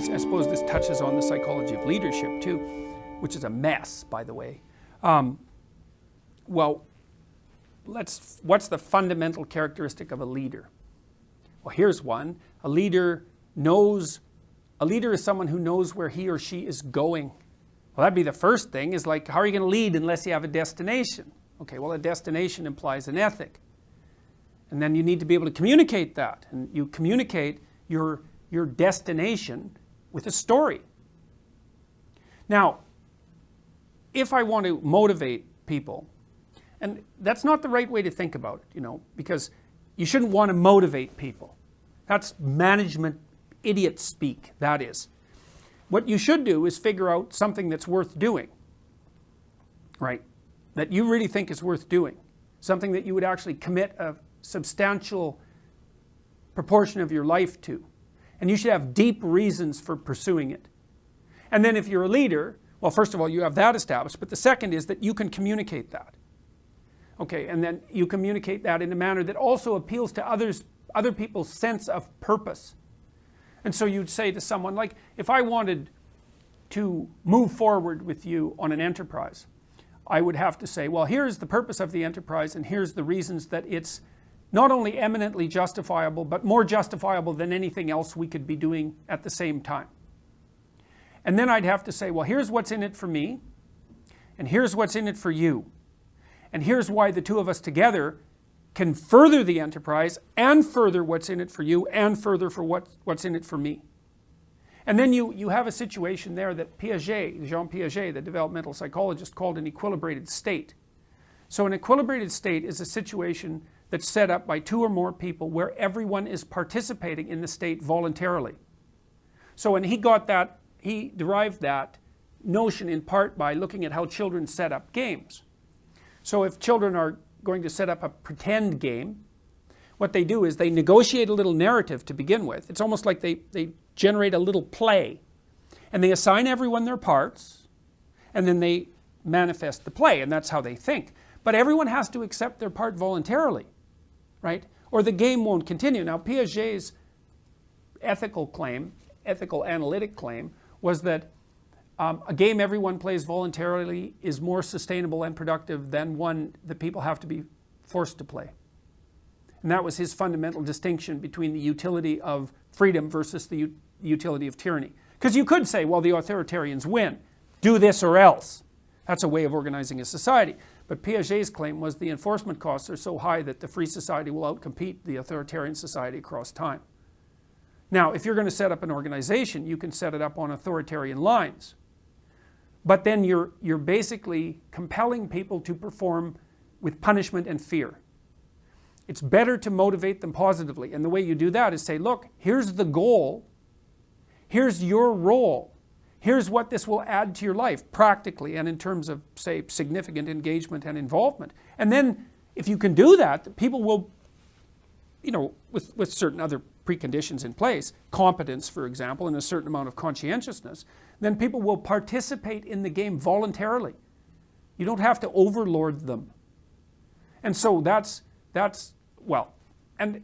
I suppose this touches on the psychology of leadership too, which is a mess, by the way. Well, what's the fundamental characteristic of a leader? Well, here's one. A leader is someone who knows where he or she is going. Well, that'd be the first thing, is like, how are you going to lead unless you have a destination? Okay, well, a destination implies an ethic. And then you need to be able to communicate that. And you communicate your destination with a story. Now, if I want to motivate people, and that's not the right way to think about it, because you shouldn't want to motivate people. That's management idiot speak, that is. What you should do is figure out something that's worth doing, right? That you really think is worth doing. Something that you would actually commit a substantial proportion of your life to. And you should have deep reasons for pursuing it. And then if you're a leader, well, first of all, you have that established, but the second is that you can communicate that. Okay, and then you communicate that in a manner that also appeals to other people's sense of purpose. And so you'd say to someone, like, if I wanted to move forward with you on an enterprise, I would have to say, well, here's the purpose of the enterprise, and here's the reasons that it's not only eminently justifiable, but more justifiable than anything else we could be doing at the same time. And then I'd have to say, well, here's what's in it for me, and here's what's in it for you. And here's why the two of us together can further the enterprise and further what's in it for you and further for what's in it for me. And then you have a situation there that Jean Piaget, the developmental psychologist, called an equilibrated state. So an equilibrated state is a situation that's set up by two or more people where everyone is participating in the state voluntarily. So when he derived that notion in part by looking at how children set up games. So if children are going to set up a pretend game, what they do is they negotiate a little narrative to begin with. It's almost like they generate a little play. And they assign everyone their parts, and then they manifest the play, and that's how they think. But everyone has to accept their part voluntarily, right? Or the game won't continue. Now, Piaget's ethical analytic claim was that a game everyone plays voluntarily is more sustainable and productive than one that people have to be forced to play. And that was his fundamental distinction between the utility of freedom versus the utility of tyranny. Because you could say, well, the authoritarians win. Do this or else. That's a way of organizing a society. But Piaget's claim was the enforcement costs are so high that the free society will outcompete the authoritarian society across time. Now, if you're going to set up an organization, you can set it up on authoritarian lines. But then you're basically compelling people to perform with punishment and fear. It's better to motivate them positively. And the way you do that is say, look, here's the goal. Here's your role. Here's what this will add to your life practically and in terms of, say, significant engagement and involvement. And then if you can do that, people will, with certain other preconditions in place, competence, for example, and a certain amount of conscientiousness, then people will participate in the game voluntarily. You don't have to overlord them. And so that's well, and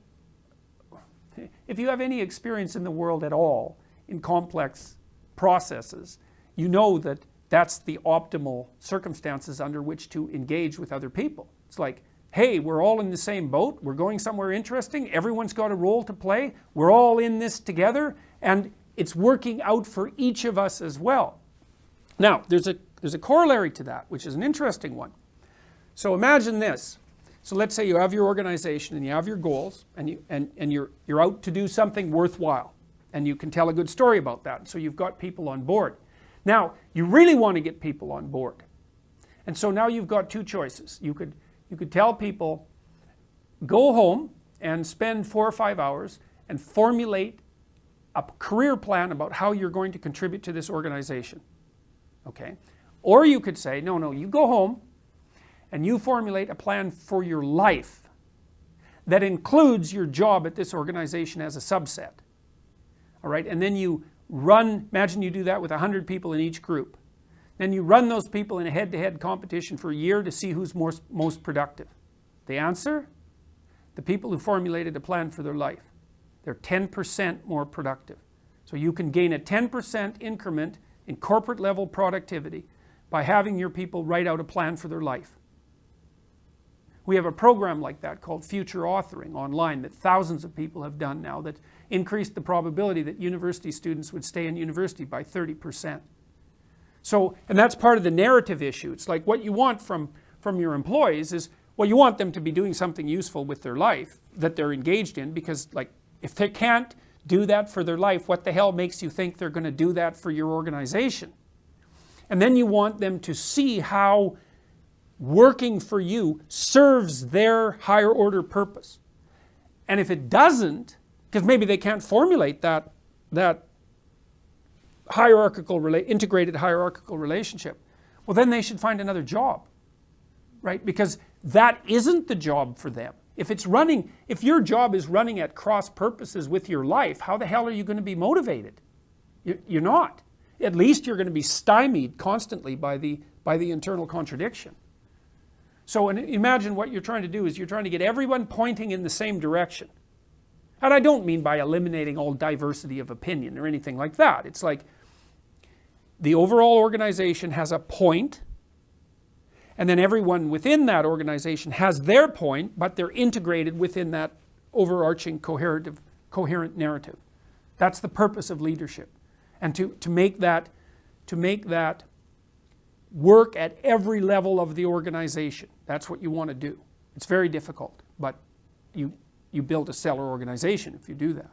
if you have any experience in the world at all in complex processes, you know that that's the optimal circumstances under which to engage with other people. It's like, hey, we're all in the same boat, we're going somewhere interesting, everyone's got a role to play, we're all in this together, and it's working out for each of us as well. Now, there's a corollary to that, which is an interesting one. So imagine this. So let's say you have your organization and you have your goals, and you're out to do something worthwhile, and you can tell a good story about that. So you've got people on board. Now, you really want to get people on board. And so now you've got two choices. You could tell people, go home and spend 4 or 5 hours and formulate a career plan about how you're going to contribute to this organization. Okay? Or you could say, no, you go home and you formulate a plan for your life that includes your job at this organization as a subset. All right? And then you imagine you do that with 100 people in each group. Then you run those people in a head-to-head competition for a year to see who's most productive. The answer? The people who formulated a plan for their life. They're 10% more productive. So you can gain a 10% increment in corporate level productivity by having your people write out a plan for their life. We have a program like that called Future Authoring online that thousands of people have done now that increased the probability that university students would stay in university by 30%. So, and that's part of the narrative issue. It's like what you want from your employees is, well, you want them to be doing something useful with their life that they're engaged in, because like if they can't do that for their life, what the hell makes you think they're going to do that for your organization? And then you want them to see how working for you serves their higher order purpose. And if it doesn't, because maybe they can't formulate that integrated hierarchical relationship, well then they should find another job, right? Because that isn't the job for them. If your job is running at cross purposes with your life, how the hell are you going to be motivated? You're not. At least you're going to be stymied constantly by the internal contradiction. So imagine what you're trying to do is you're trying to get everyone pointing in the same direction. And I don't mean by eliminating all diversity of opinion or anything like that. It's like the overall organization has a point, and then everyone within that organization has their point, but they're integrated within that overarching coherent narrative. That's the purpose of leadership. And to make that work at every level of the organization. That's what you want to do. It's very difficult, but you build a stellar organization if you do that.